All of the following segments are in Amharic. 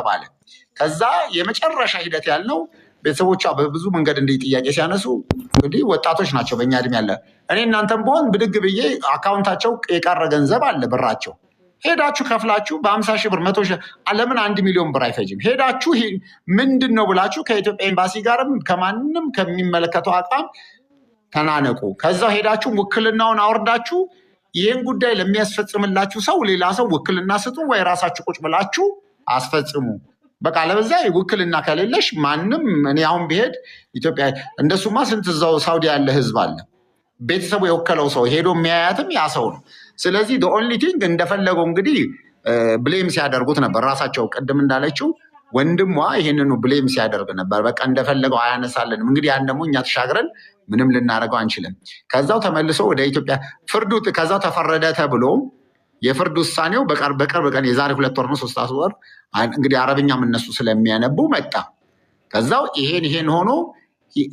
ተባለ። ከዛ የመጨረሻ ሂደት ያልነው ቤተሰቦቿ በብዙ መንገድ እንዲህ ጥያቄ ሲያነሱ እንግዲህ ወጣቶች ናቸው በእኛ እድሜ ያለ እኔ እናንተም በሆን ብድግ ብዬ አካውንታቸው የቀረ ገንዘብ አለ ብራቸው ሄዳችሁ ከፍላችሁ በ50 ሺህ ብር 100 ሺህ ለምን 1 ሚሊዮን ብር አይፈጅም? ሄዳችሁ ምንድን ነው ብላችሁ ከኢትዮጵያ ኤምባሲ ጋርም ከማንም ከሚመለከተው አቋም ተናነቁ። ከዛ ሄዳችሁ ውክልናውን አወርዳችሁ ይህን ጉዳይ ለሚያስፈጽምላችሁ ሰው ሌላ ሰው ውክልና ስጡ ወይ ራሳችሁ ቁጭ ብላችሁ አስፈጽሙ። በቃ ለበዛ ውክልና ከሌለሽ ማንም እኔ አሁን ብሄድ ኢትዮጵያ እንደሱማ ስንት እዛው ሳውዲ ያለ ህዝብ አለ ቤተሰቡ የወከለው ሰው ሄዶ የሚያያትም ያ ሰው ነው። ስለዚህ ኦንሊ ቲንግ እንደፈለገው እንግዲህ ብሌም ሲያደርጉት ነበር። ራሳቸው ቅድም እንዳለችው ወንድሟ ይህንኑ ብሌም ሲያደርግ ነበር። በቃ እንደፈለገው አያነሳልንም። እንግዲህ ያን ደግሞ እኛ ተሻግረን ምንም ልናደርገው አንችልም። ከዛው ተመልሶ ወደ ኢትዮጵያ ፍርዱ ከዛው ተፈረደ ተብሎ የፍርድ ውሳኔው በቅርብ ቀን የዛሬ 2 ወር ነው 3 ወር እንግዲህ አረብኛም እነሱ ስለሚያነቡ መጣ። ከዛው ይሄን ሆኖ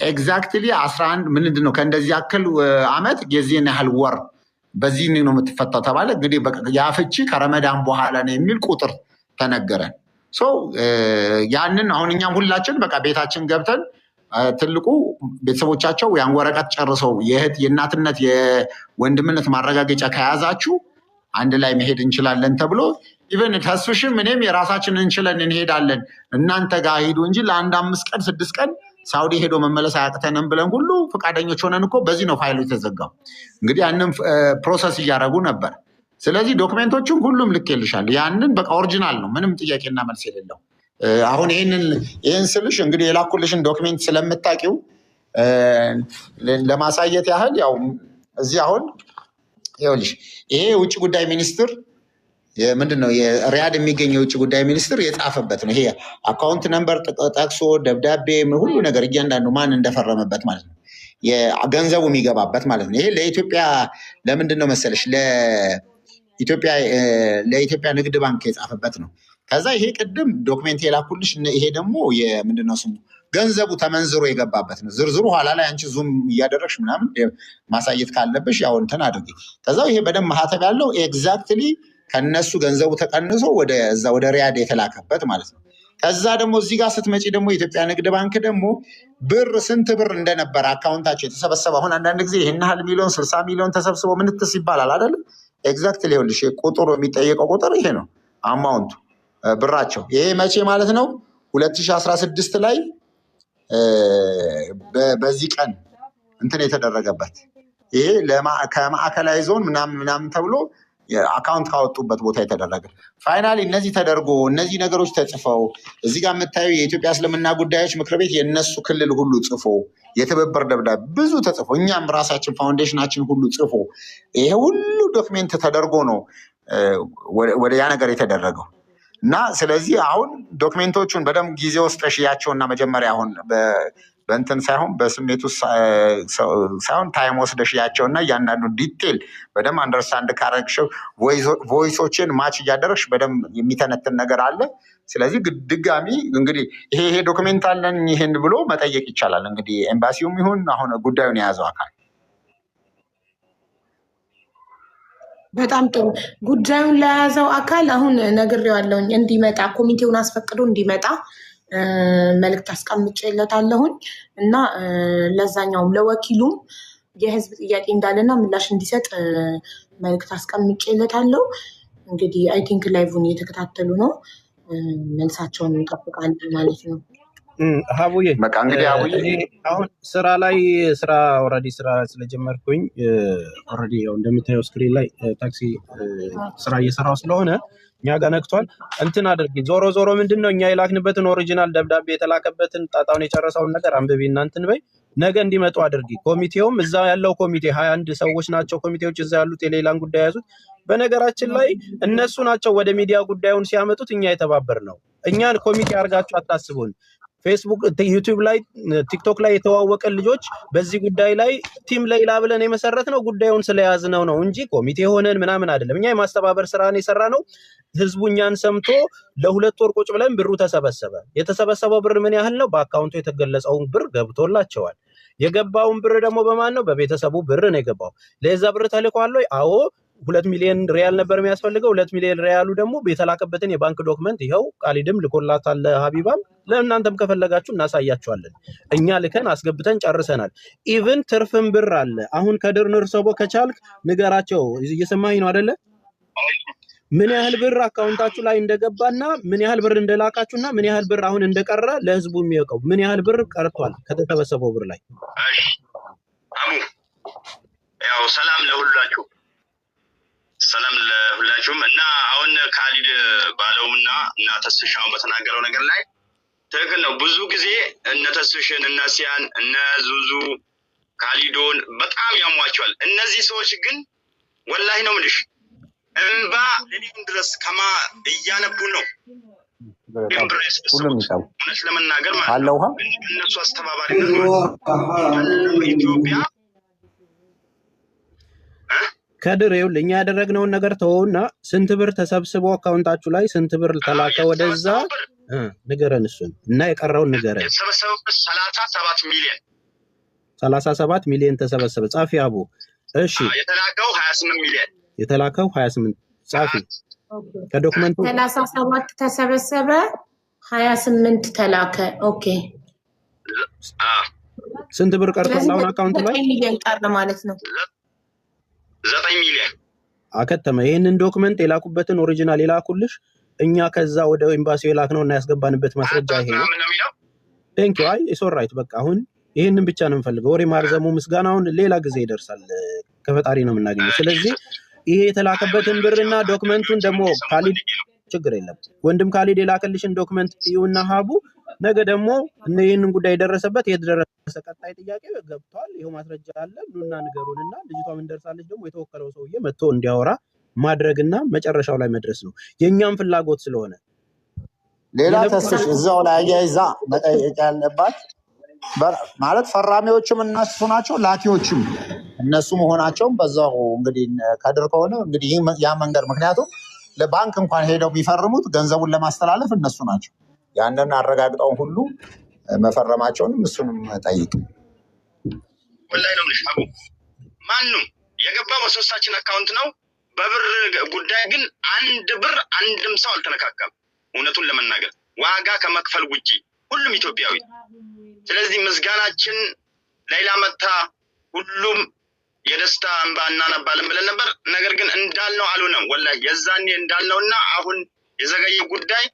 ኤግዛክትሊ 11 ምንድን ነው ከእንደዚህ ያክል አመት የዚህን ያህል ወር በዚህ ነው የምትፈታው ተባለ። እንግዲህ ያ ፍቺ ከረመዳን በኋላ ነው የሚል ቁጥር ተነገረን። ያንን አሁን እኛም ሁላችን በቃ ቤታችን ገብተን ትልቁ ቤተሰቦቻቸው ያን ወረቀት ጨርሰው የእናትነት የወንድምነት ማረጋገጫ ከያዛችሁ አንድ ላይ መሄድ እንችላለን ተብሎ ኢቨን ተስፍሽም እኔም የራሳችን እንችለን እንሄዳለን እናንተ ጋር ሂዱ እንጂ ለአንድ 5 ቀን 6 ቀን ሳውዲ ሄዶ መመለስ አያቅተንም ብለን ሁሉ ፈቃደኞች ሆነን እኮ በዚህ ነው ፋይሉ የተዘጋው። እንግዲህ ያንን ፕሮሰስ እያደረጉ ነበር። ስለዚህ ዶክሜንቶቹን ሁሉም ልኬልሻል። ያንን በቃ ኦሪጂናል ነው፣ ምንም ጥያቄና መልስ የሌለው። አሁን ይህን ስልሽ እንግዲህ የላኩልሽን ዶክሜንት ስለምታውቂው ለማሳየት ያህል ያው እዚህ አሁን ይኸውልሽ ይሄ የውጭ ጉዳይ ሚኒስትር ምንድን ነው የሪያድ የሚገኘው የውጭ ጉዳይ ሚኒስትር የጻፈበት ነው። ይሄ አካውንት ነምበር ጠቅሶ ደብዳቤ ሁሉ ነገር እያንዳንዱ ማን እንደፈረመበት ማለት ነው፣ ገንዘቡ የሚገባበት ማለት ነው። ይሄ ለኢትዮጵያ ለምንድን ነው መሰለሽ ለኢትዮጵያ ንግድ ባንክ የጻፈበት ነው። ከዛ ይሄ ቅድም ዶክሜንት የላኩልሽ ይሄ ደግሞ ምንድን ነው ስሙ ገንዘቡ ተመንዝሮ የገባበት ነው። ዝርዝሩ ኋላ ላይ አንቺ ዙም እያደረግሽ ምናምን ማሳየት ካለብሽ ያው እንትን አድርጊ። ከዛ ይሄ በደንብ ማህተብ ያለው ኤግዛክትሊ ከነሱ ገንዘቡ ተቀንሶ ወደ ሪያድ የተላከበት ማለት ነው። ከዛ ደግሞ እዚህ ጋር ስትመጪ ደግሞ የኢትዮጵያ ንግድ ባንክ ደግሞ ስንት ብር እንደነበረ አካውንታቸው የተሰበሰበ አሁን አንዳንድ ጊዜ ይህን ያህል ሚሊዮን 60 ሚሊዮን ተሰብስቦ ምንትስ ይባላል አይደለም። ኤግዛክትሊ ይኸውልሽ ቁጥሩ የሚጠየቀው ቁጥር ይሄ ነው አማውንቱ ብራቸው። ይሄ መቼ ማለት ነው 2016 ላይ በዚህ ቀን እንትን የተደረገበት ይሄ ከማዕከላዊ ዞን ምናምን ተብሎ አካውንት ካወጡበት ቦታ የተደረገ ፋይናሊ እነዚህ ተደርጎ እነዚህ ነገሮች ተጽፈው እዚህ ጋር የምታዩ የኢትዮጵያ እስልምና ጉዳዮች ምክር ቤት የእነሱ ክልል ሁሉ ጽፎ የትብብር ደብዳቤ ብዙ ተጽፎ እኛም ራሳችን ፋውንዴሽናችን ሁሉ ጽፎ ይሄ ሁሉ ዶክሜንት ተደርጎ ነው ወደ ያ ነገር የተደረገው። እና ስለዚህ አሁን ዶክሜንቶቹን በደንብ ጊዜ ወስደሽ ያቸውና መጀመሪያ አሁን በእንትን ሳይሆን በስሜቱ ሳይሆን ታይም ወስደሽ ያቸውና እያንዳንዱ ዲቴል በደንብ አንደርስታንድ ካረግሽው ቮይሶችን ማች እያደረግሽ በደንብ የሚተነትን ነገር አለ። ስለዚህ ድጋሚ እንግዲህ ይሄ ዶክሜንት አለን ይሄን ብሎ መጠየቅ ይቻላል። እንግዲህ ኤምባሲውም ይሁን አሁን ጉዳዩን የያዘው አካል በጣም ጥሩ። ጉዳዩን ለያዘው አካል አሁን ነግሬዋለሁኝ እንዲመጣ ኮሚቴውን አስፈቅዶ እንዲመጣ መልእክት አስቀምጬለታለሁኝ እና ለዛኛውም ለወኪሉም የህዝብ ጥያቄ እንዳለና ምላሽ እንዲሰጥ መልእክት አስቀምጬለታለሁ። እንግዲህ አይ ቲንክ ላይቭን እየተከታተሉ ነው፣ መልሳቸውን እንጠብቃለን ማለት ነው። ሀቡዬ በቃ እንግዲህ አሁን ስራ ኦልሬዲ ስራ ስለጀመርኩኝ ኦልሬዲ ያው እንደምታየው ስክሪን ላይ ታክሲ ስራ እየሰራው ስለሆነ እኛ ጋር ነክቷል። እንትን አድርጊ ዞሮ ምንድነው እኛ የላክንበትን ኦሪጂናል ደብዳቤ የተላከበትን ጣጣውን የጨረሰውን ነገር አንብቢ እና እንትን በይ። ነገ እንዲመጡ አድርጊ። ኮሚቴውም እዛ ያለው ኮሚቴ 21 ሰዎች ናቸው ኮሚቴዎች እዛ ያሉት የሌላን ጉዳይ ያዙት። በነገራችን ላይ እነሱ ናቸው ወደ ሚዲያ ጉዳዩን ሲያመጡት እኛ የተባበር ነው። እኛን ኮሚቴ አድርጋችሁ አታስቡን። ፌስቡክ፣ ዩቲዩብ ላይ፣ ቲክቶክ ላይ የተዋወቀን ልጆች በዚህ ጉዳይ ላይ ቲም ሌላ ብለን የመሰረትነው ጉዳዩን ስለያዝነው ነው እንጂ ኮሚቴ ሆነን ምናምን አይደለም። እኛ የማስተባበር ስራን የሰራነው ህዝቡ እኛን ሰምቶ ለ2 ወር ቁጭ ብለን ብሩ ተሰበሰበ። የተሰበሰበው ብር ምን ያህል ነው? በአካውንቱ የተገለጸውን ብር ገብቶላቸዋል። የገባውን ብር ደግሞ በማን ነው? በቤተሰቡ ብር ነው የገባው። ለዛ ብር ተልኳል ወይ? አዎ 2 ሚሊዮን ሪያል ነበር የሚያስፈልገው 2 ሚሊዮን ሪያሉ ደግሞ የተላከበትን የባንክ ዶክመንት ይኸው ቃሊድም ልኮላታል ሀቢባም ለእናንተም ከፈለጋችሁ እናሳያችኋለን እኛ ልከን አስገብተን ጨርሰናል ኢቭን ትርፍም ብር አለ አሁን ከድር ንርሰቦ ከቻልክ ንገራቸው እየሰማኸኝ ነው አይደለ ምን ያህል ብር አካውንታችሁ ላይ እንደገባና ምን ያህል ብር እንደላካችሁና ምን ያህል ብር አሁን እንደቀረ ለህዝቡ የሚያውቀው ምን ያህል ብር ቀርቷል ከተሰበሰበው ብር ላይ አሙ ያው ሰላም ለሁላችሁ እና አሁን ካሊድ ባለውና እና ተስሻው በተናገረው ነገር ላይ ትክክል ነው ብዙ ጊዜ እነ ተስሽን እነ ሲያን እነ ዙዙ ካሊዶን በጣም ያሟቸዋል እነዚህ ሰዎች ግን ወላሂ ነው ምልሽ እንባ ለዲን ድረስ ከማ እያነቡ ነው ሁሉም ይሳው ለመናገር ማለት ነው እነሱ አስተባባሪነት ነው ኢትዮጵያ ከድር ይኸውልህ እኛ ያደረግነውን ነገር ተወውና ስንት ብር ተሰብስቦ አካውንታችሁ ላይ ስንት ብር ተላከ ወደዛ ንገረን እሱን እና የቀረውን ንገረን ተሰበሰበ 37 ሚሊዮን 37 ሚሊዮን ተሰበሰበ ጻፊ አቡ እሺ የተላከው 28 ጻፊ ከዶክመንቱ 37 ተሰበሰበ 28 ተላከ ኦኬ ስንት ብር ቀርቷል አሁን አካውንት ላይ 9 ሚሊዮን ቀረ ማለት ነው 9 ሚሊዮን አከተመ ይሄንን ዶክመንት የላኩበትን ኦሪጂናል የላኩልሽ እኛ ከዛ ወደ ኤምባሲው የላክነው እና ያስገባንበት ማስረጃ ይሄ ነው ቴንክ ዩ አይ ኢትስ ኦልራይት በቃ አሁን ይሄንን ብቻ ነው የምፈልገው ወሬ ማርዘሙ ምስጋናውን ሌላ ጊዜ ይደርሳል ከፈጣሪ ነው የምናገኘው ስለዚህ ይሄ የተላከበትን ብርና ዶክመንቱን ደግሞ ካሊድ ችግር የለም ወንድም ካሊድ የላከልሽን ዶክመንት ይውና ሀቡ ነገ ደግሞ እነዚህን ጉዳይ ደረሰበት የደረሰ ቀጣይ ጥያቄ ገብቷል ይሄው ማስረጃ አለ ኑና ንገሩንና ልጅቷ ምን ደርሳለች ደግሞ የተወከለው ሰውዬ መጥቶ እንዲያወራ ማድረግና መጨረሻው ላይ መድረስ ነው የኛም ፍላጎት ስለሆነ ሌላ ተስሽ እዛው ላይ አያይዛ መጠየቅ ያለባት ማለት ፈራሚዎችም እነሱ ናቸው ላኪዎችም እነሱ መሆናቸውም በዛው እንግዲህ ከድር ከሆነ እንግዲህ ያ መንገድ ምክንያቱም ለባንክ እንኳን ሄደው ቢፈርሙት ገንዘቡን ለማስተላለፍ እነሱ ናቸው ያንን አረጋግጠው ሁሉ መፈረማቸውን እሱንም ጠይቅ ወላሂ ነው ልጅ አቡ ማንንም የገባው በሶስታችን አካውንት ነው በብር ጉዳይ ግን አንድ ብር አንድም ሰው አልተነካከም እውነቱን ለመናገር ዋጋ ከመክፈል ውጪ ሁሉም ኢትዮጵያዊ ስለዚህ ምስጋናችን ሌላ መታ ሁሉም የደስታ እንባ እናነባለን ብለን ነበር ነገር ግን እንዳልነው አልሆነም ወላሂ የዛኔ እንዳልነውና አሁን የዘገየ ጉዳይ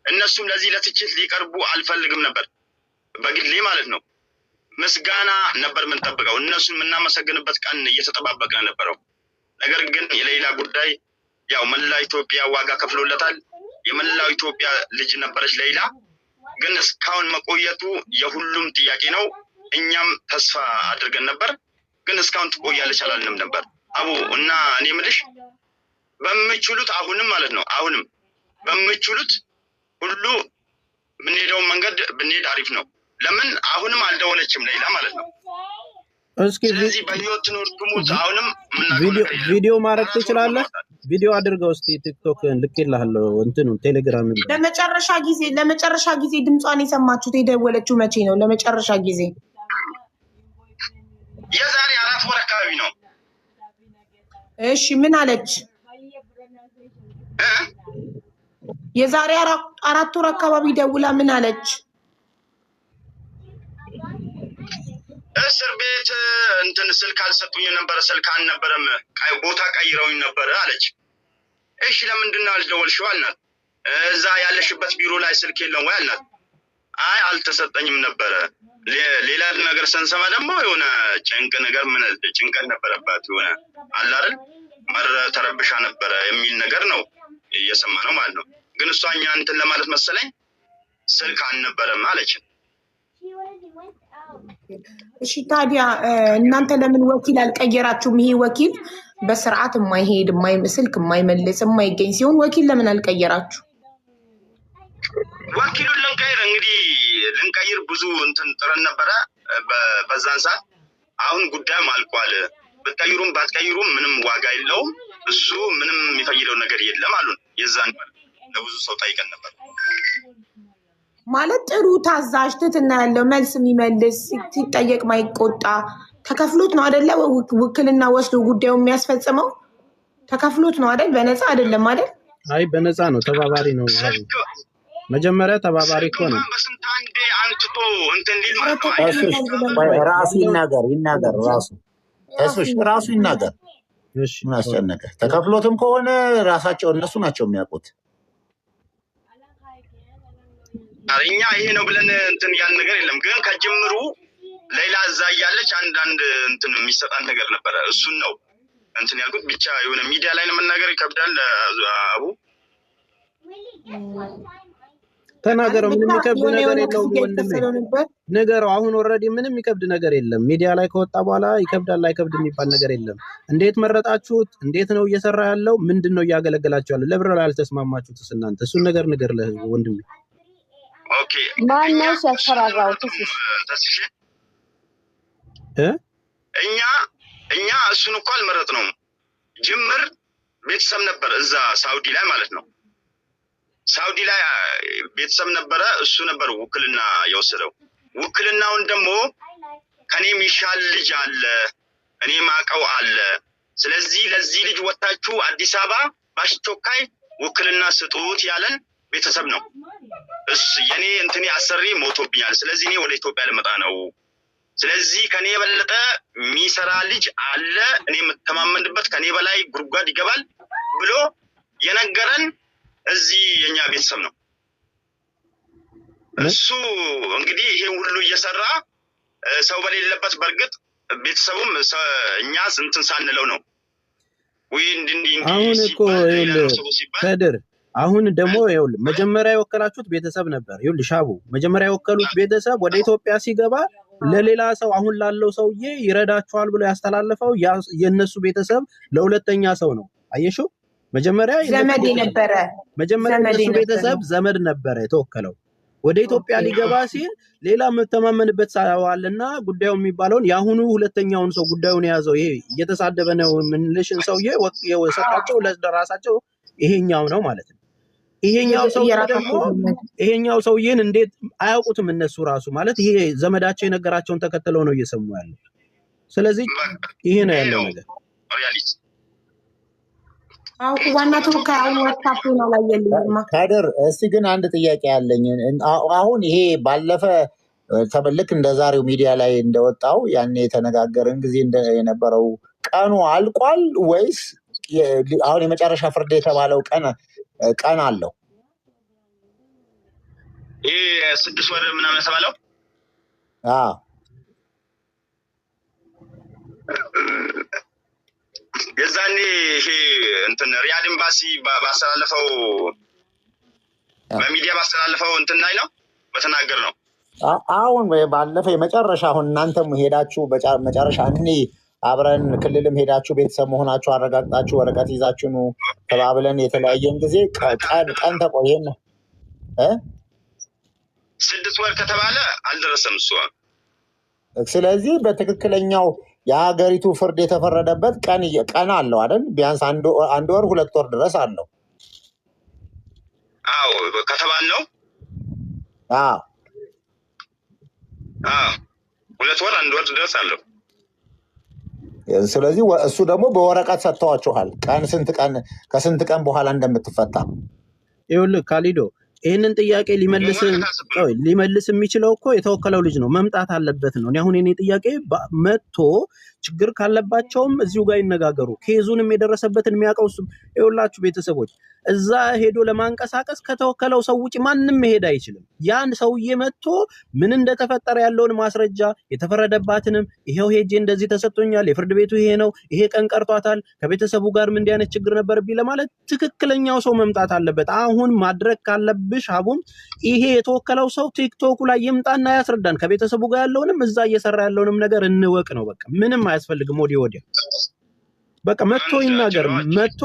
እነሱም ለዚህ ለትችት ሊቀርቡ አልፈልግም ነበር በግሌ ማለት ነው ምስጋና ነበር ምን ተጠብቀው እነሱን የምናመሰግንበት ቀን እየተጠባበቀን ነበረው ነገር ግን የሌላ ጉዳይ ያው መላ ኢትዮጵያ ዋጋ ከፍሎለታል የመላው ኢትዮጵያ ልጅ ነበረች ሌላ ግን እስካሁን መቆየቱ የሁሉም ጥያቄ ነው እኛም ተስፋ አድርገን ነበር ግን እስካሁን ትቆያለች አላልንም ነበር አቡ እና እኔ ምልሽ በመችሉት አሁንም ማለት ነው አሁንም በመችሉት ሁሉ ምንሄደው መንገድ ብንሄድ አሪፍ ነው ለምን አሁንም አልደወለችም ሌላ ማለት ነው እስኪ ስለዚህ በህይወት ነው ትሙት አሁንም ቪዲዮ ማድረግ ትችላለህ ቪዲዮ አድርገው እስቲ ቲክቶክ ልኬልሃለሁ እንትኑ ቴሌግራም ለመጨረሻ ጊዜ ድምጿን የሰማችሁት የደወለችው መቼ ነው ለመጨረሻ ጊዜ የዛሬ 4 ወር አካባቢ ነው እሺ ምን አለች የዛሬ 4 ወር አካባቢ ደውላ ምን አለች እስር ቤት እንትን ስልክ አልሰጡኝ ነበር ስልክ አልነበረም ቦታ ቀይረውኝ ነበር አለች እሺ ለምንድን ነው አልደወልሽው አልናት እዛ ያለሽበት ቢሮ ላይ ስልክ የለም ወይ አልናት አይ አልተሰጠኝም ነበር ሌላ ነገር ሰንሰማ ደግሞ የሆነ ጭንቅ ነገር ምን ጭንቀት ነበረባት የሆነ አለ አይደል ተረብሻ ነበር የሚል ነገር ነው እየሰማነው ማለት ነው ግን እሷኛ እንትን ለማለት መሰለኝ ስልክ አልነበረም አለች እሺ ታዲያ እናንተ ለምን ወኪል አልቀየራችሁም ይሄ ወኪል በስርዓት የማይሄድ ስልክ የማይመልስ የማይገኝ ሲሆን ወኪል ለምን አልቀየራችሁ ወኪሉን ልንቀይር ብዙ እንትን ጥረን ነበረ በዛን ሰዓት አሁን ጉዳዩ አልቋል በቀይሩም ባትቀይሩም ምንም ዋጋ የለውም እሱ ምንም የሚፈይደው ነገር የለም አሉን የዛን ለብዙ ሰው ጠይቀን ነበር ማለት ጥሩ ታዛዥ ትትና ያለው መልስ የሚመልስ ሲጠየቅ ማይቆጣ ተከፍሎት ነው አይደለ ውክልና ወስዶ ጉዳዩ የሚያስፈጽመው ተከፍሎት ነው አይደል? በነፃ አይደለም አይደል? አይ በነፃ ነው፣ ተባባሪ ነው። መጀመሪያ ተባባሪ እኮ ነው። በስንት አንዴ አንስቶ እንትን ሊል ራሱ ይናገር ራሱ እሱሽ ራሱ ይናገር። እሺ ምን አስጨነቀ? ተከፍሎትም ከሆነ ራሳቸው እነሱ ናቸው የሚያውቁት። እኛ ይሄ ነው ብለን እንትን ያን ነገር የለም። ግን ከጅምሩ ሌላ እዛ እያለች አንዳንድ እንትን የሚሰጣን ነገር ነበረ። እሱን ነው እንትን ያልኩት። ብቻ የሆነ ሚዲያ ላይ ለመናገር ይከብዳል። አቡ ተናገረው። ምንም የሚከብድ ነገር የለውም ወንድሜ፣ ንገረው። አሁን ኦልሬዲ ምንም የሚከብድ ነገር የለም። ሚዲያ ላይ ከወጣ በኋላ ይከብዳል አይከብድ የሚባል ነገር የለም። እንዴት መረጣችሁት? እንዴት ነው እየሰራ ያለው? ምንድን ነው እያገለገላችሁ ያለው? ለብር ላይ አልተስማማችሁትስ እናንተ? እሱን ነገር ንገር ለህዝቡ ወንድሜ። ኦኬ ማነው ሲያስፈራራው? ተስሽ እኛ እሱን እኮ አልመረጥነውም። ጅምር ቤተሰብ ነበር እዛ ሳውዲ ላይ ማለት ነው። ሳውዲ ላይ ቤተሰብ ነበረ። እሱ ነበር ውክልና የወሰደው። ውክልናውን ደግሞ ከኔ የሚሻል ልጅ አለ፣ እኔ ማቀው አለ። ስለዚህ ለዚህ ልጅ ወጣችሁ አዲስ አበባ በአስቸኳይ ውክልና ስጡት ያለን ቤተሰብ ነው። የኔ እንትኔ አሰሪ ሞቶብኛል። ስለዚህ እኔ ወደ ኢትዮጵያ ልመጣ ነው። ስለዚህ ከኔ የበለጠ የሚሰራ ልጅ አለ፣ እኔ የምተማመንበት ከኔ በላይ ጉድጓድ ይገባል ብሎ የነገረን እዚህ የኛ ቤተሰብ ነው። እሱ እንግዲህ ይሄ ሁሉ እየሰራ ሰው በሌለበት፣ በእርግጥ ቤተሰቡም እኛ እንትን ሳንለው ነው። አሁን እኮ ከድር አሁን ደግሞ ይኸውልህ መጀመሪያ የወከላችሁት ቤተሰብ ነበር። ይኸውልህ ሻቡ መጀመሪያ የወከሉት ቤተሰብ ወደ ኢትዮጵያ ሲገባ ለሌላ ሰው አሁን ላለው ሰውዬ ይረዳቸዋል ብሎ ያስተላለፈው የነሱ ቤተሰብ ለሁለተኛ ሰው ነው። አየሽው? መጀመሪያ ዘመድ የነበረ የነሱ ቤተሰብ ዘመድ ነበረ የተወከለው። ወደ ኢትዮጵያ ሊገባ ሲል ሌላ የምተማመንበት ሰው አለና ጉዳዩ የሚባለውን የአሁኑ ሁለተኛውን ሰው ጉዳዩን የያዘው ይሄ እየተሳደበ ነው ምንልሽን ሰውዬ የሰጣቸው ለራሳቸው ይሄኛው ነው ማለት ነው። ይሄኛው ሰውዬን እንዴት አያውቁትም እነሱ ራሱ ማለት ይሄ ዘመዳቸው የነገራቸውን ተከትለው ነው እየሰሙ ያለው። ስለዚህ ይሄ ነው ያለው ነገር። ዋና ተወካይ አሁን ወጣቱን አላየልኝማ። ካደር እስቲ ግን አንድ ጥያቄ ያለኝ አሁን ይሄ ባለፈ ልክ እንደ ዛሬው ሚዲያ ላይ እንደወጣው ያኔ የተነጋገርን ጊዜ የነበረው ቀኑ አልቋል ወይስ አሁን የመጨረሻ ፍርድ የተባለው ቀን አለው? ይሄ 6 ወር ምናምን የተባለው የዛኔ ይሄ እንትን ሪያድ ኤምባሲ ባስተላለፈው በሚዲያ ባስተላለፈው እንትን ላይ ነው በተናገር ነው። አሁን ባለፈው የመጨረሻ አሁን እናንተም ሄዳችሁ መጨረሻ አብረን ክልልም ሄዳችሁ ቤተሰብ መሆናችሁ አረጋግጣችሁ ወረቀት ይዛችሁ ነው ተባብለን የተለያየን ጊዜ ቀን ተቆየን። 6 ወር ከተባለ አልደረሰም እሱ። ስለዚህ በትክክለኛው የሀገሪቱ ፍርድ የተፈረደበት ቀን አለው አይደል? ቢያንስ 1 ወር 2 ወር ድረስ አለው። አዎ ከተባለው 2 ወር 1 ወር ድረስ አለው። ስለዚህ እሱ ደግሞ በወረቀት ሰጥተዋችኋል ከስንት ቀን በኋላ እንደምትፈታ። ይኸውልህ ካሊዶ ይህንን ጥያቄ ሊመልስ የሚችለው እኮ የተወከለው ልጅ ነው፣ መምጣት አለበት ነው። አሁን የኔ ጥያቄ መጥቶ ችግር ካለባቸውም እዚሁ ጋር ይነጋገሩ። ኬዙንም የደረሰበትን የሚያውቀው ይኸውላችሁ ቤተሰቦች፣ እዛ ሄዶ ለማንቀሳቀስ ከተወከለው ሰው ውጭ ማንም መሄድ አይችልም። ያን ሰውዬ መጥቶ ምን እንደተፈጠረ ያለውን ማስረጃ የተፈረደባትንም ይሄው ሄጄ እንደዚህ ተሰጥቶኛል፣ የፍርድ ቤቱ ይሄ ነው፣ ይሄ ቀን ቀርቷታል፣ ከቤተሰቡ ጋር ምን እንዲህ አይነት ችግር ነበርብኝ ለማለት ትክክለኛው ሰው መምጣት አለበት። አሁን ማድረግ ካለብሽ አቡም ይሄ የተወከለው ሰው ቲክቶኩ ላይ ይምጣና ያስረዳን። ከቤተሰቡ ጋር ያለውንም እዛ እየሰራ ያለውንም ነገር እንወቅ ነው በቃ። ምንም አያስፈልግም ወዲያ በቃ መጥቶ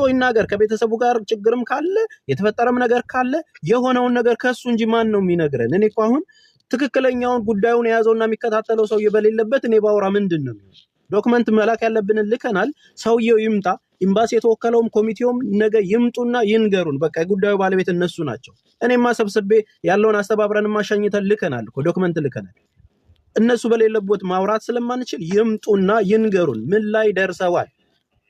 ይናገር። ከቤተሰቡ ጋር ችግርም ካለ የተፈጠረም ነገር ካለ የሆነውን ነገር ከሱ እንጂ ማን ነው የሚነግረን? እኔ እኮ አሁን ትክክለኛውን ጉዳዩን የያዘውና የሚከታተለው ሰውዬ በሌለበት እኔ ባወራ ምንድን ነው የሚሆነው? ዶክመንት መላክ ያለብንን ልከናል። ሰውዬው ይምጣ፣ ኤምባሲ የተወከለውም ኮሚቴውም ነገ ይምጡና ይንገሩን። በቃ የጉዳዩ ባለቤት እነሱ ናቸው። እኔማ ሰብስቤ ያለውን አስተባብረን ማሻኝተን ልከናል እኮ ዶክመንት ልከናል። እነሱ በሌለበት ማውራት ስለማንችል ይምጡና ይንገሩን ምን ላይ ደርሰዋል።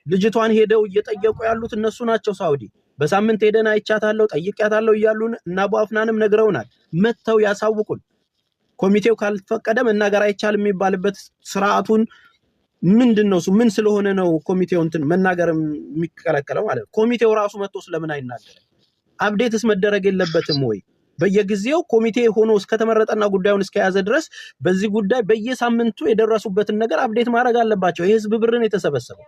ልጅቷን ሄደው እየጠየቁ ያሉት እነሱ ናቸው ሳውዲ። በሳምንት ሄደን አይቻታለሁ ጠይቂያታለሁ እያሉን እና አቡ አፍናንም ነግረውናል። መተው ያሳውቁን። ኮሚቴው ካልፈቀደ መናገር አይቻልም የሚባልበት ስርዓቱን ምንድነው? ምን ስለሆነ ነው ኮሚቴው እንትን መናገር የሚከለከለው ማለት ነው? ኮሚቴው ራሱ መጥቶ ስለምን አይናገርም? አፕዴትስ መደረግ የለበትም ወይ? በየጊዜው ኮሚቴ ሆኖ እስከተመረጠና ጉዳዩን እስከያዘ ድረስ በዚህ ጉዳይ በየሳምንቱ የደረሱበትን ነገር አፕዴት ማድረግ አለባቸው። የህዝብ ብርን የተሰበሰበው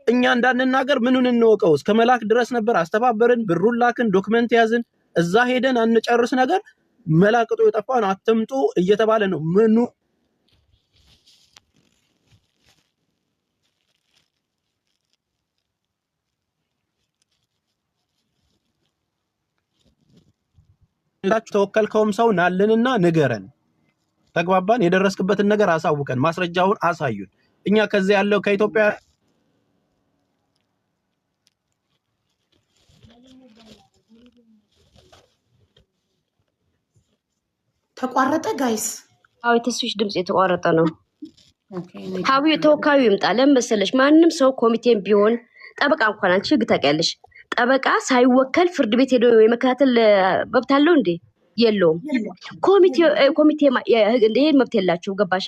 እኛ እንዳንናገር ምኑን እንወቀው? እስከ መላክ ድረስ ነበር። አስተባበርን፣ ብሩን ላክን፣ ዶክመንት ያዝን። እዛ ሄደን አንጨርስ ነገር መላቅጡ የጠፋ ነው። አትምጡ እየተባለ ነው። ምኑ ተወከልከውም ሰው ናልንና ንገረን። ተግባባን? የደረስክበትን ነገር አሳውቀን፣ ማስረጃውን አሳዩን። እኛ ከዚህ ያለው ከኢትዮጵያ ተቋረጠ ጋይስ። አዎ የተስፊሽ ድምጽ የተቋረጠ ነው። ሀቡ ተወካዩ ይምጣ። ለምን መሰለሽ ማንም ሰው ኮሚቴም ቢሆን ጠበቃ እንኳን አንቺ ህግ ታውቂያለሽ። ጠበቃ ሳይወከል ፍርድ ቤት ሄዶ የመከታተል መብት አለው እንዴ? የለውም። ኮሚቴ ይሄን መብት የላቸው። ገባሻ?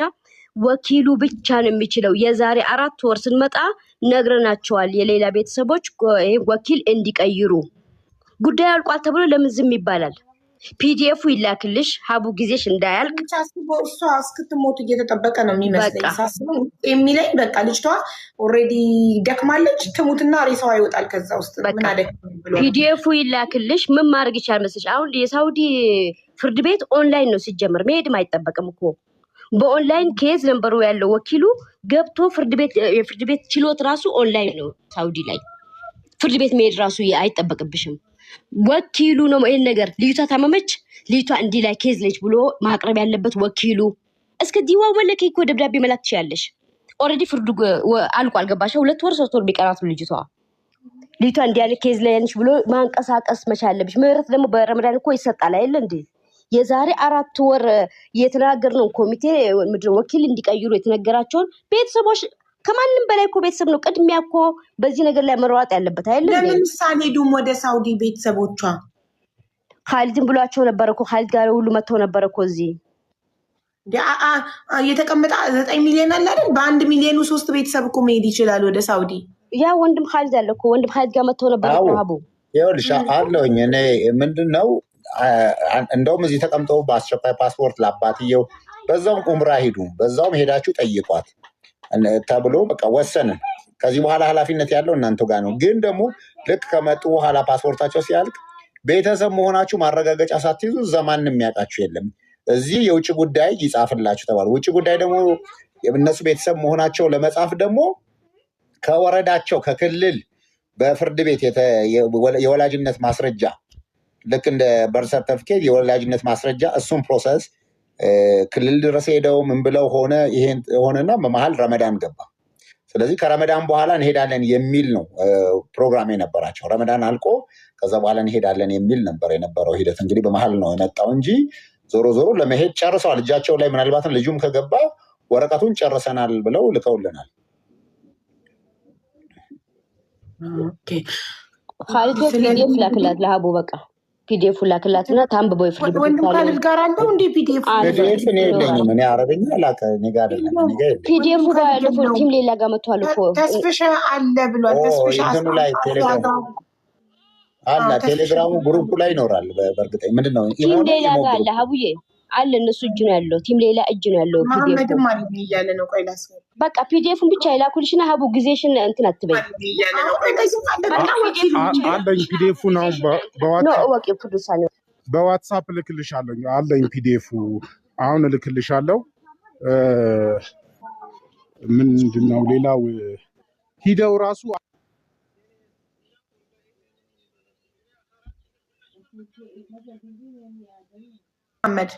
ወኪሉ ብቻ ነው የሚችለው። የዛሬ 4 ወር ስንመጣ ነግረናቸዋል። የሌላ ቤተሰቦች ወኪል እንዲቀይሩ ጉዳይ አልቋል ተብሎ ለምን ዝም ይባላል? ፒዲኤፉ ይላክልሽ። ሀቡ ጊዜሽ እንዳያልቅ እሷ እስክትሞት እየተጠበቀ ነው የሚመስለኝ ሳስበው የሚለኝ። በቃ ልጅቷ ኦልሬዲ ደክማለች፣ ትሙትና ሬሳዋ ይወጣል ከዛ ውስጥ። ምን አደከመኝ ብሎ ፒዲኤፉ ይላክልሽ። ምን ማድረግ ይቻል መስልሽ? አሁን የሳውዲ ፍርድ ቤት ኦንላይን ነው ሲጀምር፣ መሄድም አይጠበቅም እኮ። በኦንላይን ኬዝ ነምበሩ ያለው ወኪሉ ገብቶ የፍርድ ቤት ችሎት ራሱ ኦንላይን ነው ሳውዲ ላይ። ፍርድ ቤት መሄድ ራሱ አይጠበቅብሽም። ወኪሉ ነው ይሄን ነገር። ልጅቷ ታመመች፣ ልጅቷ እንዲህ ላይ ኬዝ ነች ብሎ ማቅረብ ያለበት ወኪሉ። እስከ ዲዋ ወለከ እኮ ደብዳቤ መላክ ትችያለሽ። ኦልሬዲ ፍርዱ አልቋል። ገባሽ? 2 ወር 3 ወር ቢቀራት ልጅቷ እንዲህ ያለ ኬዝ ላይ ነች ብሎ ማንቀሳቀስ መቻል አለብሽ። ምህረት ደግሞ በረመዳን እኮ ይሰጣል አይደል እንዴ? የዛሬ 4 ወር የተናገርነው ኮሚቴ ወኪል እንዲቀይሩ የተነገራቸውን ቤተሰቦች ከማንም በላይ እኮ ቤተሰብ ነው ቅድሚያ እኮ በዚህ ነገር ላይ መሯጥ ያለበት አይደል? ለምሳሌ ዱም ወደ ሳውዲ ቤተሰቦቿ ኻሊድን ብሏቸው ነበር እኮ። ኻሊድ ጋር ሁሉ መጥተው ነበር እኮ እዚህ የተቀመጠ 9 ሚሊዮን አለ አይደል? በ1 ሚሊዮኑ 3 ቤተሰብ እኮ መሄድ ይችላል ወደ ሳውዲ። ያ ወንድም ኻሊድ አለ እኮ። ወንድም ኻሊድ ጋር መጥተው ነበር እኮ። ሀቡ ይኸውልሽ አለውኝ እኔ ምንድነው እንደውም እዚህ ተቀምጠው በአስቸኳይ ፓስፖርት ለአባትየው በዛውም ኡምራ ሂዱ፣ በዛውም ሄዳችሁ ጠይቋት ተብሎ በቃ ወሰንን። ከዚህ በኋላ ኃላፊነት ያለው እናንተ ጋር ነው። ግን ደግሞ ልክ ከመጡ በኋላ ፓስፖርታቸው ሲያልቅ ቤተሰብ መሆናችሁ ማረጋገጫ ሳትይዙ እዛ ማንም የሚያውቃችሁ የለም። እዚህ የውጭ ጉዳይ ይጻፍላችሁ ተባሉ። ውጭ ጉዳይ ደግሞ እነሱ ቤተሰብ መሆናቸው ለመጻፍ ደግሞ ከወረዳቸው ከክልል በፍርድ ቤት የወላጅነት ማስረጃ ልክ እንደ በርዝ ሰርተፊኬት የወላጅነት ማስረጃ እሱም ፕሮሰስ ክልል ድረስ ሄደው ምን ብለው ሆነ። ይሄን ሆነና በመሀል ረመዳን ገባ። ስለዚህ ከረመዳን በኋላ እንሄዳለን የሚል ነው ፕሮግራም የነበራቸው። ረመዳን አልቆ ከዛ በኋላ እንሄዳለን የሚል ነበር የነበረው ሂደት። እንግዲህ በመሀል ነው የመጣው እንጂ ዞሮ ዞሮ ለመሄድ ጨርሰዋል። እጃቸው ላይ ምናልባትም ልጁም ከገባ ወረቀቱን ጨርሰናል ብለው ልከውልናል። ኻሊድ ፒዲኤፍ ላክላት ለሀቡ በቃ ፒዲኤፍ ላክላትና ታንብበው ይፍርድ። ወንድም ኻሊድ ጋር አለው እንዴ ፒዲኤፍ? እኔ የለኝም። እኔ አረበኛ ላከ እኔ ጋር አይደለም። እኔ ጋር ፒዲኤፍ ጋር ያለው ቲም ሌላ ጋር መጥቷል እኮ። ተስፍሻ አለ ብሏል። ተስፍሻ ላይ ቴሌግራሙ ግሩፕ ላይ ይኖራል። በእርግጠኝ ምንድነው ቲም ሌላ ጋር አለ ሀቡዬ አለ። እነሱ እጅ ነው ያለው። ቲም ሌላ እጅ ነው ያለው። መሐመድም ማለት ነው እያለ ነው። ቆይ ላስፈር በቃ ፒዲኤፉን ብቻ ይላኩልሽና ሀቡ ጊዜሽን እንትን አትበይ። አለኝ ፒዲኤፉን አሁን በዋትሳፕ እልክልሻለሁ። አለኝ ፒዲኤፉ አሁን እልክልሻለሁ። ምንድነው ሌላው ሂደው ራሱ መሐመድ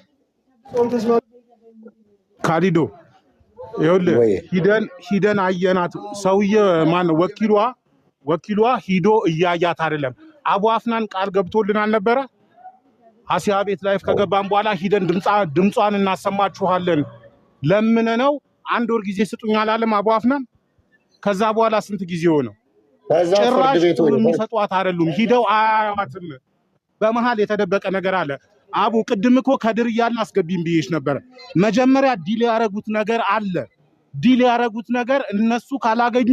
ካሊዶ ይኸውልህ ሂደን አየናት። ሰውዬ ማን ወኪሏ ሂዶ እያያት አይደለም። አቡ አፍናን ቃል ገብቶልን አልነበረ? አሲያ ቤት ላይፍ ከገባን በኋላ ሂደን ድምጿን እናሰማችኋለን ለምን ነው 1 ወር ጊዜ ስጡኝ አላለም አቡ አፍናን? ከዛ በኋላ ስንት ጊዜ ሆነው? ከዛ ፍርድ ጭራሽ ቤቱ የሚሰጧት አይደሉም። ሂደው አያዋትም። በመሃል የተደበቀ ነገር አለ። አቡ ቅድም እኮ ከድር እያልን አስገቢም ብዬሽ ነበር። መጀመሪያ ዲል ያደረጉት ነገር አለ። ዲል ያደረጉት ነገር እነሱ ካላገኙ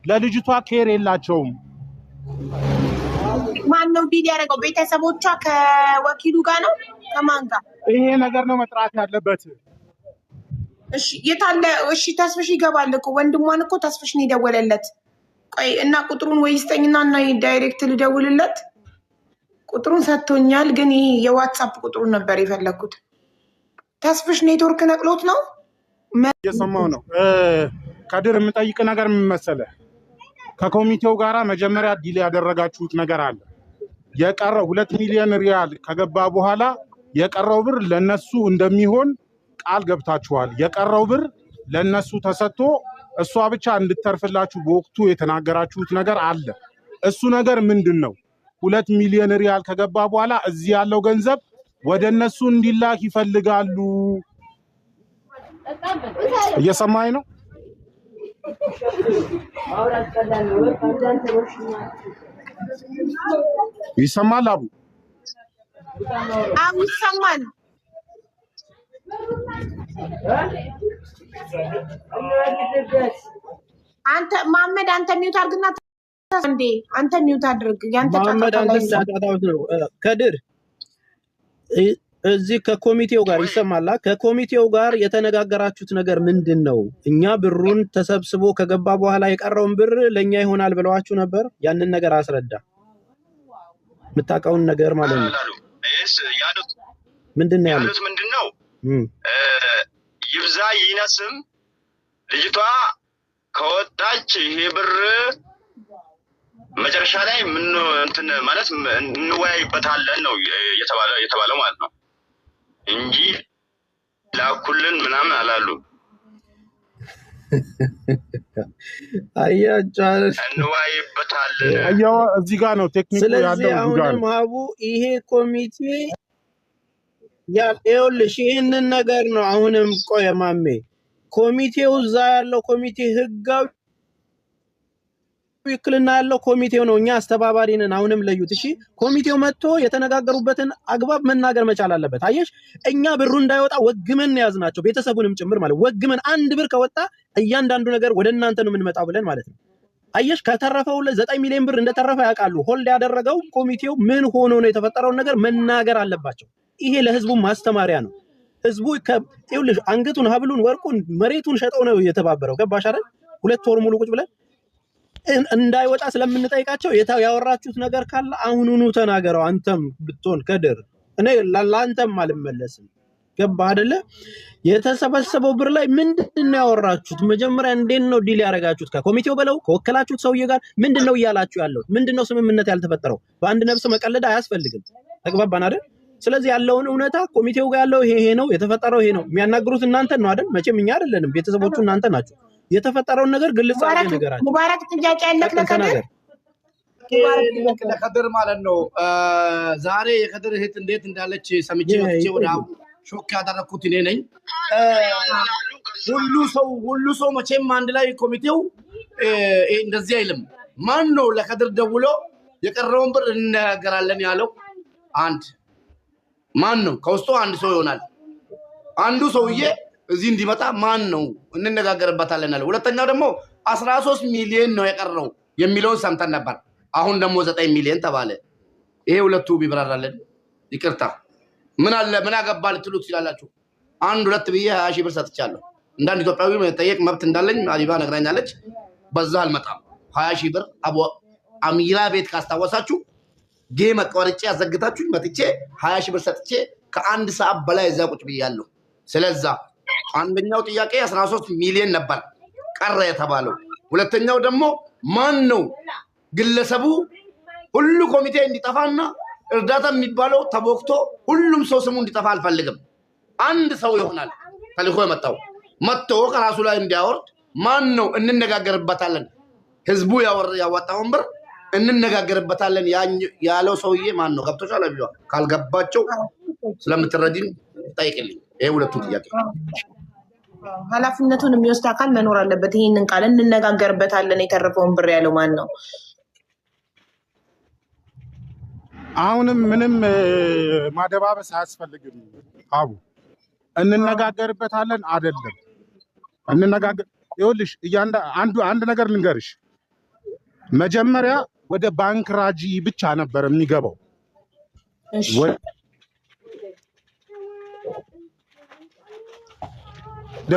ለልጅቷ ኬር የላቸውም። ማን ነው ዲል ያደረገው? ቤተሰቦቿ ከወኪሉ ጋር ነው? ከማን ጋር? ይሄ ነገር ነው መጥራት ያለበት። እሺ የታለ? እሺ ተስፍሽ ይገባል እኮ ወንድሟን እኮ ተስፍሽ ነው የደወለለት። ቆይ እና ቁጥሩን ወይ ስጠኝና እና ዳይሬክት ልደውልለት። ቁጥሩን ሰጥቶኛል፣ ግን ይሄ የዋትስአፕ ቁጥሩን ነበር የፈለኩት። ተስፍሽ ኔትወርክ ነቅሎት ነው። እየሰማው ነው። ከድር የምጠይቅ ነገር ምን መሰለህ? ከኮሚቴው ጋራ መጀመሪያ ዲል ያደረጋችሁት ነገር አለ። የቀረው 2 ሚሊዮን ሪያል ከገባ በኋላ የቀረው ብር ለነሱ እንደሚሆን ቃል ገብታችኋል። የቀረው ብር ለነሱ ተሰጥቶ እሷ ብቻ እንድተርፍላችሁ በወቅቱ የተናገራችሁት ነገር አለ። እሱ ነገር ምንድን ነው? 2 ሚሊዮን ሪያል ከገባ በኋላ እዚህ ያለው ገንዘብ ወደ እነሱ እንዲላክ ይፈልጋሉ። እየሰማኝ ነው? ይሰማል? አቡ አቡ ይሰማል? አንተ መሐመድ አንተ ሚውት አድርግና እንዴ አንተ ሚውት አድርግ። ያንተ መሐመድ አንተ ጫጫታውት ነው። ከድር እዚህ ከኮሚቴው ጋር ይሰማላ። ከኮሚቴው ጋር የተነጋገራችሁት ነገር ምንድን ነው? እኛ ብሩን ተሰብስቦ ከገባ በኋላ የቀረውን ብር ለኛ ይሆናል ብለዋችሁ ነበር። ያንን ነገር አስረዳ፣ የምታውቀውን ነገር ማለት ነው። ምንድን ነው ያሉት? ምንድነው ይብዛ ይነስም ልጅቷ ከወጣች ይሄ ብር መጨረሻ ላይ ምን እንትን ማለት እንወያይበታለን ነው የተባለው ማለት ነው እንጂ ላኩልን ምናምን አላሉ። አያቻለ እንወያይበታለን። አያው እዚህ ጋር ነው ቴክኒኩ ያለው። ስለዚህ አሁንም ሀቡ ይሄ ኮሚቴ ይኸውልሽ ይህንን ነገር ነው። አሁንም ቆየ ማሜ ኮሚቴው እዛ ያለው ኮሚቴ ህጋዊ ውክልና ያለው ኮሚቴው ነው። እኛ አስተባባሪ ነን። አሁንም ለዩት። እሺ ኮሚቴው መጥቶ የተነጋገሩበትን አግባብ መናገር መቻል አለበት። አየሽ እኛ ብሩ እንዳይወጣ ወግመን ያዝናቸው ቤተሰቡንም ጭምር ማለት ወግመን አንድ ብር ከወጣ እያንዳንዱ ነገር ወደ እናንተ ነው የምንመጣው ብለን ማለት ነው። አየሽ ከተረፈው 9 ሚሊዮን ብር እንደተረፈ ያውቃሉ። ሆልድ ያደረገው ኮሚቴው ምን ሆኖ ነው የተፈጠረውን ነገር መናገር አለባቸው። ይሄ ለህዝቡ ማስተማሪያ ነው። ህዝቡ ይኸውልሽ አንገቱን፣ ሀብሉን፣ ወርቁን፣ መሬቱን ሸጠው ነው የተባበረው። ገባሽ አይደል? 2 ወር ሙሉ ቁጭ ብለን እንዳይወጣ ስለምንጠይቃቸው ያወራችሁት ነገር ካለ አሁኑኑ ተናገረው። አንተም ብትሆን ከድር እኔ ለአንተም አልመለስም። ገባህ አይደለ? የተሰበሰበው ብር ላይ ምንድነው ያወራችሁት? መጀመሪያ እንዴት ነው ዲል ያደረጋችሁት? ከኮሚቴው በለው ከወከላችሁት ሰውዬ ጋር ምንድነው እያላችሁ ያለው? ምንድነው ስምምነት ያልተፈጠረው? በአንድ ነፍስ መቀለድ አያስፈልግም። ተግባባን አይደል? ስለዚህ ያለውን እውነታ ኮሚቴው ጋር ያለው ይሄ ነው የተፈጠረው፣ ይሄ ነው የሚያናግሩት እናንተ ነው አይደል? መቼም እኛ አይደለንም፣ ቤተሰቦቹ እናንተ ናችሁ። የተፈጠረውን ነገር ግልጽ አድርገህ ንገራቸው። ሙባረክ ጥያቄ ያለክ ለከድር ማለት ነው። ዛሬ የከድር እህት እንዴት እንዳለች ሰምቼ ወጥቼ ወደ ሾክ ያደረኩት እኔ ነኝ። ሁሉ ሰው መቼም አንድ ላይ ኮሚቴው እንደዚህ አይልም። ማን ነው ለከድር ደውሎ የቀረውን ብር እንነጋገራለን ያለው? አንድ ማን ነው? ከውስጡ አንድ ሰው ይሆናል። አንዱ ሰውዬ እዚህ እንዲመጣ ማን ነው እንነጋገርበታለን አለ። ሁለተኛው ደግሞ 13 ሚሊዮን ነው የቀረው የሚለውን ሰምተን ነበር። አሁን ደግሞ 9 ሚሊዮን ተባለ። ይሄ ሁለቱ ቢብራራለን። ይቅርታ ምን አለ ምን አገባ ልትሉ ትችላላችሁ። 1-2 ብዬ 20 ሺህ ብር ሰጥቻለሁ። እንዳንድ ኢትዮጵያዊ መጠየቅ መብት እንዳለኝ አዲባ ነግራኛለች። በዛ አልመጣም። 20 ሺህ ብር አሚራ ቤት ካስታወሳችሁ ጌም አቋርጬ አዘግታችሁ መጥቼ 20 ሺህ ብር ሰጥቼ ከ1 ሰዓት በላይ እዛ ቁጭ ብያለሁ። ስለዛ አንደኛው ጥያቄ 13 ሚሊዮን ነበር ቀረ የተባለው። ሁለተኛው ደግሞ ማን ነው ግለሰቡ ሁሉ ኮሚቴ እንዲጠፋና እርዳታ የሚባለው ተቦክቶ ሁሉም ሰው ስሙ እንዲጠፋ አልፈልግም። አንድ ሰው ይሆናል ተልኮ የመጣው መጥቶ ከራሱ ላይ እንዲያወርድ ማን ነው እንነጋገርበታለን። ህዝቡ ያወጣውን ብር እንነጋገርበታለን ያለው ሰውዬ ማን ነው? ገብቶሻል? አብዩ ካልገባቸው ስለምትረዲን ጠይቅልኝ። ይሄ ሁለቱ ጥያቄ ኃላፊነቱን የሚወስድ አካል መኖር አለበት። ይሄንን ቃል እንነጋገርበታለን። የተረፈውን ብር ያለው ማን ነው? አሁንም ምንም ማደባበስ አያስፈልግም። አቡ እንነጋገርበታለን አይደለም እንነጋገር። ይኸውልሽ አንድ ነገር ልንገርሽ። መጀመሪያ ወደ ባንክ ራጂ ብቻ ነበር የሚገባው። እሺ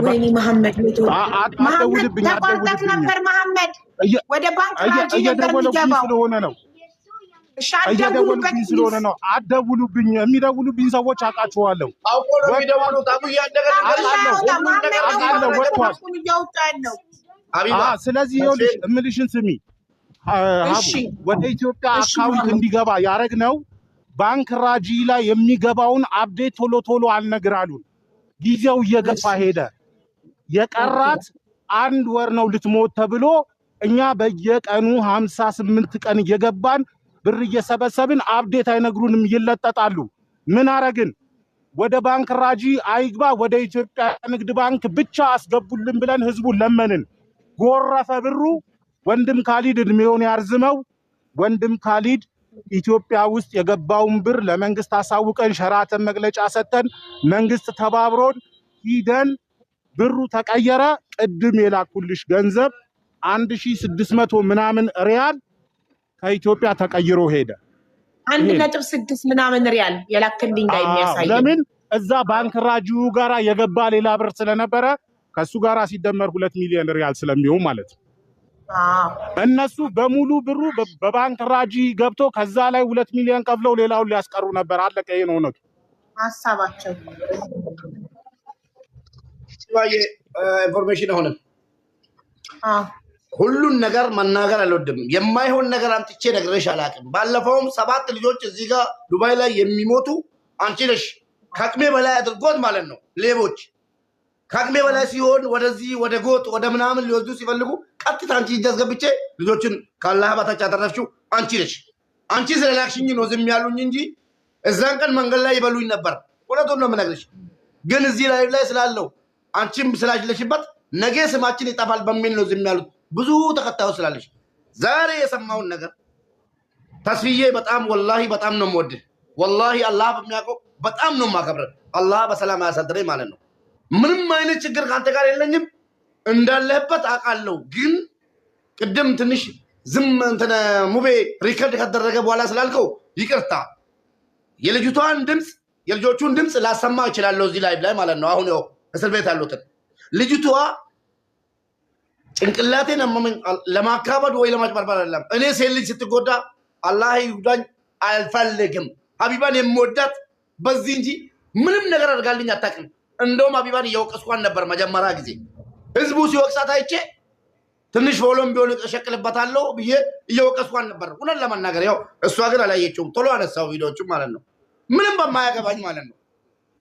ወይኔ መሐመድ አትደውልብኝ ተቋርጠት ነበር መሐመድ። ወደ ባንክ ራጂ ነበር የሚገባው ስለሆነ ነው እየደወሉብኝ ስለሆነ ነው። አትደውሉብኝ። የሚደውሉብኝ ሰዎች አውቃቸዋለሁ። አውቆ ነው የሚደውሉት። አቡዬ ስለዚህ ይኸውልሽ እምልሽን ስሚ። ወደ ኢትዮጵያ አካውንት እንዲገባ ያደረግነው ባንክ ራጂ ላይ የሚገባውን አፕዴት ቶሎ ቶሎ አልነግራሉን። ጊዜው እየገፋ ሄደ። የቀራት 1 ወር ነው ልትሞት ተብሎ እኛ በየቀኑ 58 ቀን እየገባን ብር እየሰበሰብን አፕዴት አይነግሩንም፣ ይለጠጣሉ። ምን አረግን? ወደ ባንክ ራጂ አይግባ፣ ወደ ኢትዮጵያ ንግድ ባንክ ብቻ አስገቡልን ብለን ህዝቡን ለመንን። ጎረፈ ብሩ። ወንድም ካሊድ እድሜውን ያርዝመው። ወንድም ካሊድ ኢትዮጵያ ውስጥ የገባውን ብር ለመንግስት አሳውቀን ሸራተን መግለጫ ሰጠን። መንግስት ተባብሮን ሂደን ብሩ ተቀየረ። ቅድም የላኩልሽ ገንዘብ 1600 ምናምን ሪያል ከኢትዮጵያ ተቀይሮ ሄደ። 1.6 ምናምን ሪያል የላክልኝ ላይ የሚያሳይ ለምን እዛ ባንክ ራጂው ጋራ የገባ ሌላ ብር ስለነበረ ከሱ ጋራ ሲደመር 2 ሚሊዮን ሪያል ስለሚሆን ማለት ነው። እነሱ በሙሉ ብሩ በባንክ ራጂ ገብቶ ከዛ ላይ 2 ሚሊዮን ከፍለው ሌላውን ሊያስቀሩ ነበር። አለቀ። ይሄ ነው እውነቱ ሐሳባቸው። ኢንፎርሜሽን ሆነ ሁሉን ነገር መናገር አልወድም። የማይሆን ነገር አምጥቼ ነግሬሽ አላውቅም። ባለፈውም 7 ልጆች እዚህ ጋር ዱባይ ላይ የሚሞቱ አንቺ ነሽ ከአቅሜ በላይ አድርጎት ማለት ነው። ሌቦች ከአቅሜ በላይ ሲሆን ወደዚህ ወደ ጎጥ ወደ ምናምን ሊወስዱ ሲፈልጉ ቀጥታ አንቺ እጅ አስገብቼ ልጆችን ካላህ በታች ያተረፍሽው አንቺ ነሽ። አንቺ ስለላክሽኝ ነው ዝም ያሉኝ እንጂ እዛን ቀን መንገድ ላይ ይበሉኝ ነበር። እውነቱን ነው የምነግርሽ። ግን እዚህ ላይ ስላለው አንቺም ስላልሽበት ነገ ስማችን ይጠፋል በሚል ነው ዝም ያሉት። ብዙ ተከታዮች ስላለሽ ዛሬ የሰማውን ነገር ተስፍዬ በጣም ወላሂ በጣም ነው የምወድህ። ወላሂ አላህ በሚያውቀው በጣም ነው የማከብረህ። አላህ በሰላም ያሳድረኝ ማለት ነው። ምንም አይነት ችግር ካንተ ጋር የለኝም፣ እንዳለህበት አውቃለሁ። ግን ቅድም ትንሽ ዝም እንትን ሙቤ ሪከርድ ከተደረገ በኋላ ስላልከው ይቅርታ። የልጅቷን ድምፅ የልጆቹን ድምፅ ላሰማ እችላለሁ እዚህ ላይ ማለት ነው። አሁን ያው እስር ቤት ያሉትን ልጅቷ ጭንቅላቴን ለማካበድ ወይ ለማጭበርበር አይደለም። እኔ ሴት ልጅ ስትጎዳ አላህ ይጉዳኝ አልፈልግም። ሀቢባን የምወዳት በዚህ እንጂ ምንም ነገር አድርጋልኝ አታውቅም። እንደውም ሀቢባን እየወቀስኳን ነበር መጀመሪያ ጊዜ ህዝቡ ሲወቅሳት አይቼ ትንሽ ፎሎም ቢሆን እሸቅልበታለሁ ብዬ እየወቀስኳን ነበር እውነት ለመናገር። ያው እሷ ግን አላየችውም። ቶሎ አነሳው ቪዲዮዎቹም ማለት ነው። ምንም በማያገባኝ ማለት ነው።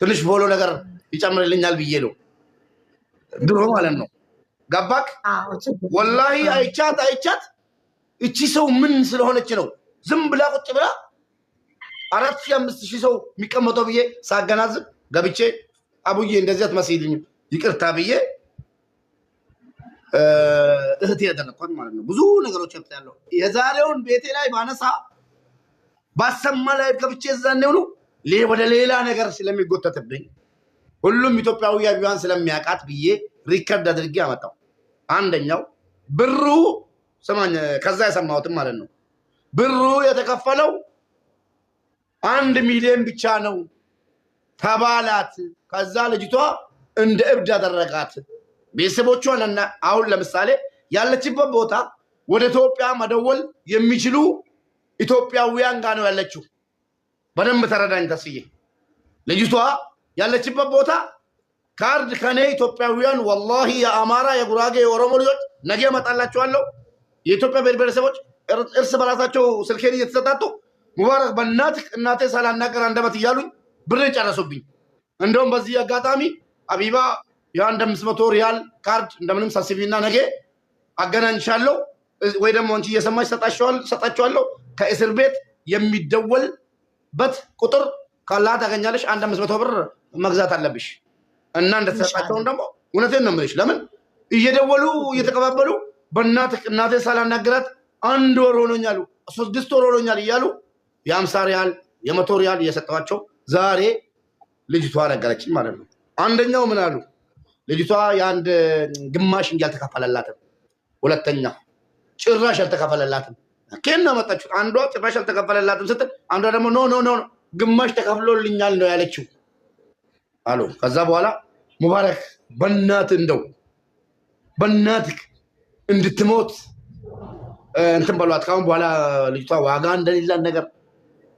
ትንሽ ፎሎ ነገር ይጨምርልኛል ብዬ ነው ድሮ ማለት ነው። ገባክ? ወላሂ አይቻት እቺ ሰው ምን ስለሆነች ነው ዝም ብላ ቁጭ ብላ 4000 5000 ሰው የሚቀመጠው ብዬ ሳገናዝብ ገብቼ አቡዬ እንደዚህ አትመስይልኝ ይቅርታ ብዬ እህቴ ያደረኳት ማለት ነው። ብዙ ነገሮች ያለው የዛሬውን ቤቴ ላይ ባነሳ ባሰማ ላይ ገብቼ እዛኔው ነው ወደ ሌላ ነገር ስለሚጎተትብኝ ሁሉም ኢትዮጵያዊ ሀቢባን ስለሚያውቃት ብዬ ሪከርድ አድርጌ አመጣው። አንደኛው ብሩ ሰማኝ ከዛ የሰማሁትም ማለት ነው። ብሩ የተከፈለው 1 ሚሊዮን ብቻ ነው ተባላት። ከዛ ልጅቷ እንደ እብድ አደረጋት። ቤተሰቦቿን አሁን ለምሳሌ ያለችበት ቦታ ወደ ኢትዮጵያ መደወል የሚችሉ ኢትዮጵያውያን ጋር ነው ያለችው። በደንብ ተረዳኝ ተስዬ። ልጅቷ ያለችበት ቦታ ካርድ ከኔ ኢትዮጵያውያን ወላሂ የአማራ የጉራጌ የኦሮሞ ልጆች ነገ እመጣላችኋለሁ። የኢትዮጵያ ብሔረሰቦች እርስ በራሳቸው ስልኬን እየተሰጣጡ ሙባረክ በእናትህ እናቴ ሳላናገር አንደበት እያሉኝ ብር ጨረሱብኝ። እንደውም በዚህ አጋጣሚ ሀቢባ የ100 ሪያል ካርድ እንደምንም ሰብስቢና ነገ አገናኝሻለሁ ወይ ደግሞ አንቺ እየሰማሽ ሰጣችኋለሁ። ከእስር ቤት የሚደወልበት ቁጥር ካላ ታገኛለሽ። 100 ብር መግዛት አለብሽ እና እንደተሰጣቸውን ደግሞ እውነቴን ነው የምልሽ። ለምን እየደወሉ እየተቀባበሉ እናቴ ሳላናገራት 1 ወር ሆኖኛል 6 ወር ሆኖኛል እያሉ የ50 ሪያል የ100 ሪያል እየሰጠዋቸው ዛሬ ልጅቷ ነገረችኝ ማለት ነው። አንደኛው ምን አሉ? ልጅቷ የአንድ ግማሽ እንጂ አልተከፈለላትም። ሁለተኛ ጭራሽ አልተከፈለላትም። ከና መጣችሁ አንዷ ጭራሽ አልተከፈለላትም ስትል አንዷ ደግሞ ኖ ግማሽ ተከፍሎልኛል ነው ያለችው አሉ። ከዛ በኋላ ሙባረክ በእናትህ እንድትሞት እንትን በሏት። ካሁን በኋላ ልጅቷ ዋጋ እንደሌላት ነገር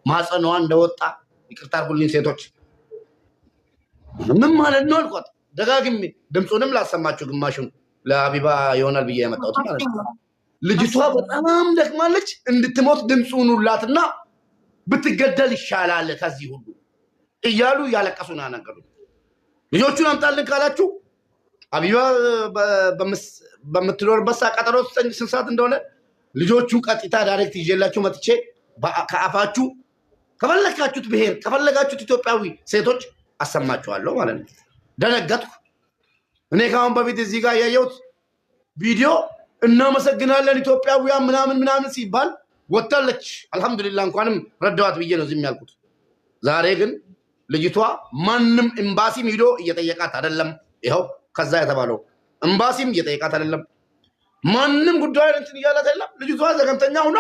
ማጸኗ እንደወጣ ይቅርታ አድርጉልኝ ሴቶች። ምን ማለት ነው አልኳት ደጋግሜ። ድምፁንም ላሰማችሁ ግማሹን ለአቢባ ይሆናል ብዬ ያመጣሁት ማለት ነው። ልጅቷ በጣም ደክማለች፣ እንድትሞት ድምፁን ሁላትና ብትገደል ይሻላል ከዚህ ሁሉ እያሉ ያለቀሱ ነው ያናገሩት። ልጆቹን አምጣልን ካላችሁ አቢባ በምትኖርበት ሰዓት ቀጠሮ ስንት ሰዓት እንደሆነ ልጆቹን ቀጥታ ዳይሬክት ይዤላችሁ መጥቼ ከአፋችሁ ከፈለጋችሁት ብሔር ከፈለጋችሁት ኢትዮጵያዊ ሴቶች አሰማችኋለሁ ማለት ነው። ደነገጥኩ። እኔ ካሁን በፊት እዚህ ጋር ያየሁት ቪዲዮ እናመሰግናለን ኢትዮጵያውያን ምናምን ሲባል ወጣለች። አልহামዱሊላህ እንኳንም ረዳዋት ብዬ ነው ዝም ያልኩት። ዛሬ ግን ልጅቷ ማንም ኤምባሲም ሄዶ እየጠየቃት አይደለም። ይኸው ከዛ የተባለው ኤምባሲም እየጠየቃት አይደለም። ማንም ጉዳይ እንትን እያላት አይደለም። ልጅቷ ዘገምተኛ ሆና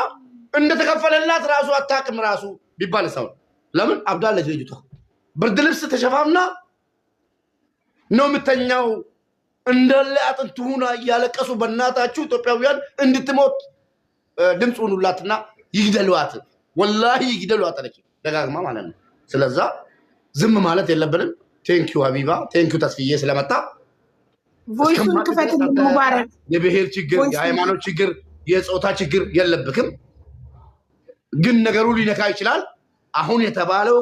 እንደተከፈለላት ራሱ አታውቅም ራሱ ቢባል ሰው ለምን አብዳለች ልጅቷ። ብርድ ልብስ ተሸፋፍና ነው የምተኛው። እንዳለ አጥንቱ ሆና እያለቀሱ በእናታችሁ ኢትዮጵያውያን እንድትሞት ድምፁን ሁላትና ይግደሏት፣ ወላሂ ይግደሏት አለች ደጋግማ ማለት ነው። ስለዛ ዝም ማለት የለብንም። ቴንኪው ሀቢባ፣ ቴንኪው ተስፍዬ ስለመጣ። ቮይሱን ክፈትልኝ ሙባረክ። የብሔር ችግር፣ የሃይማኖት ችግር፣ የጾታ ችግር የለብክም፣ ግን ነገሩ ሊነካ ይችላል። አሁን የተባለው